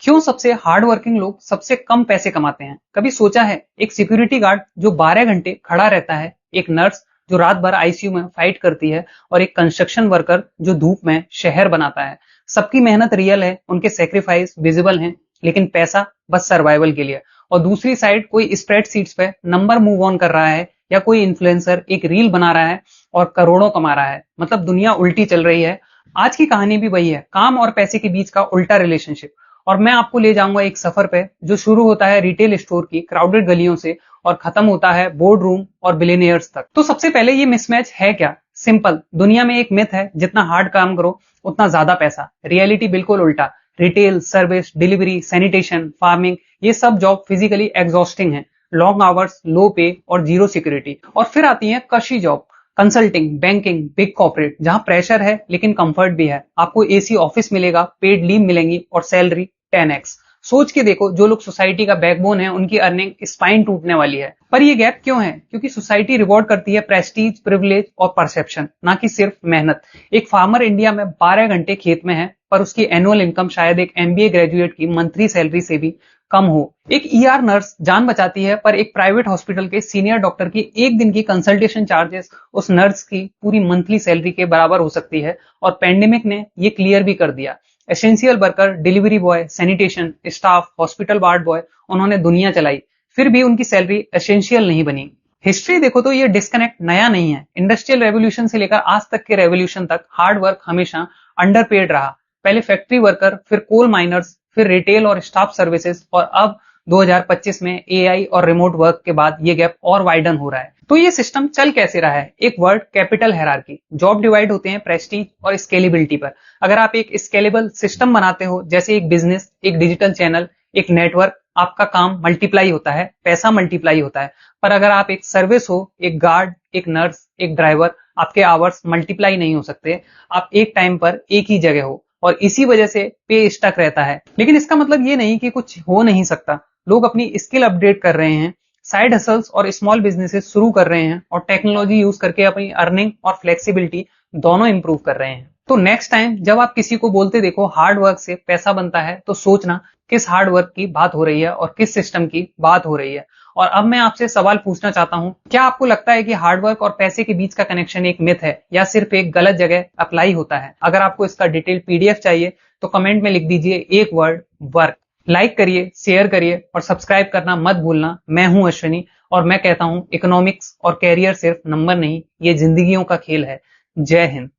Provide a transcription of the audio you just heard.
क्यों सबसे hard working लोग सबसे कम पैसे कमाते हैं? कभी सोचा है? एक सिक्योरिटी गार्ड जो 12 घंटे खड़ा रहता है, एक नर्स जो रात भर आईसीयू में फाइट करती है और एक कंस्ट्रक्शन वर्कर जो धूप में शहर बनाता है। सबकी मेहनत रियल है, उनके सेक्रीफाइस विजिबल हैं, लेकिन पैसा बस सर्वाइवल के लिए। और दूसरी साइड कोई स्प्रेडशीट्स पे नंबर मूव ऑन कर रहा है या कोई इन्फ्लुएंसर एक रील बना रहा है और करोड़ों कमा रहा है। मतलब दुनिया उल्टी चल रही है। आज की कहानी भी वही है, काम और पैसे के बीच का उल्टा रिलेशनशिप। और मैं आपको ले जाऊंगा एक सफर पे जो शुरू होता है रिटेल स्टोर की क्राउडेड गलियों से और खत्म होता है बोर्ड रूम और बिलियनियर्स तक। तो सबसे पहले ये मिसमैच है क्या? सिंपल, दुनिया में एक मिथ है, जितना हार्ड काम करो उतना ज्यादा पैसा। रियलिटी बिल्कुल उल्टा। Retail, service, delivery, sanitation, farming, ये सब जॉब फिजिकली एग्जॉस्टिंग है। लॉन्ग आवर्स, लो पे और जीरो सिक्योरिटी। और फिर आती है कशी job, consulting, banking, big corporate, जहां प्रेशर है लेकिन कंफर्ट भी है। आपको एसी ऑफिस मिलेगा, पेड लीव मिलेंगी और सैलरी 10x। सोच के देखो, जो लोग सोसाइटी का बैकबोन है उनकी अर्निंग स्पाइन टूटने वाली है। पर ये गैप क्यों है? क्योंकि सोसाइटी रिवॉर्ड करती है प्रेस्टीज, प्रिविलेज और परसेप्शन, ना कि सिर्फ मेहनत। एक फार्मर इंडिया में 12 घंटे खेत में है, पर उसकी एनुअल इनकम शायद एक एमबीए ग्रेजुएट की मंथली सैलरी से भी कम हो। एक ईआर नर्स जान बचाती है, पर एक प्राइवेट हॉस्पिटल के सीनियर डॉक्टर की एक दिन की कंसल्टेशन चार्जेस उस नर्स की पूरी मंथली सैलरी के बराबर हो सकती है। और पेंडेमिक ने ये क्लियर भी कर दिया। Essential worker, delivery boy, sanitation staff, hospital ward boy, उन्होंने दुनिया चलाई, फिर भी उनकी सैलरी एसेंशियल नहीं बनी। हिस्ट्री देखो तो ये डिस्कनेक्ट नया नहीं है। इंडस्ट्रियल रेवोल्यूशन से लेकर आज तक के रेवोल्यूशन तक हार्ड वर्क हमेशा अंडरपेड रहा। पहले फैक्ट्री वर्कर, फिर कोल माइनर्स, फिर रिटेल और स्टाफ सर्विसेज, और अब 2025 में एआई और रिमोट वर्क के बाद ये गैप और वाइडन हो रहा है। तो ये सिस्टम चल कैसे रहा है? एक word, capital hierarchy. Job divide होते हैं प्रेस्टीज और स्केलेबिलिटी पर। अगर आप एक स्केलेबल सिस्टम बनाते हो, जैसे एक बिजनेस, एक डिजिटल चैनल, एक नेटवर्क, आपका काम मल्टीप्लाई होता है, पैसा मल्टीप्लाई होता है। पर अगर आप एक सर्विस हो, एक गार्ड, एक नर्स, एक ड्राइवर, आपके आवर्स मल्टीप्लाई नहीं हो सकते। आप एक टाइम पर एक ही जगह हो और इसी वजह से पे स्टक रहता है। लेकिन इसका मतलब ये नहीं कि कुछ हो नहीं सकता। लोग अपनी स्किल अपडेट कर रहे हैं, साइड हसल्स और स्मॉल बिजनेसेस शुरू कर रहे हैं और टेक्नोलॉजी यूज करके अपनी अर्निंग और फ्लेक्सिबिलिटी दोनों इंप्रूव कर रहे हैं। तो नेक्स्ट टाइम जब आप किसी को बोलते देखो हार्ड वर्क से पैसा बनता है, तो सोचना किस हार्ड वर्क की बात हो रही है और किस सिस्टम की बात हो रही है। और अब मैं आपसे सवाल पूछना चाहता हूं, क्या आपको लगता है कि हार्ड वर्क और पैसे के बीच का कनेक्शन एक मिथ है या सिर्फ एक गलत जगह अप्लाई होता है? अगर आपको इसका डिटेल पीडीएफ चाहिए तो कमेंट में लिख दीजिए एक वर्ड, वर्क। लाइक करिए, शेयर करिए और सब्सक्राइब करना मत भूलना। मैं हूं अश्विनी और मैं कहता हूं, इकोनॉमिक्स और कैरियर सिर्फ नंबर नहीं, ये जिंदगियों का खेल है। जय हिंद।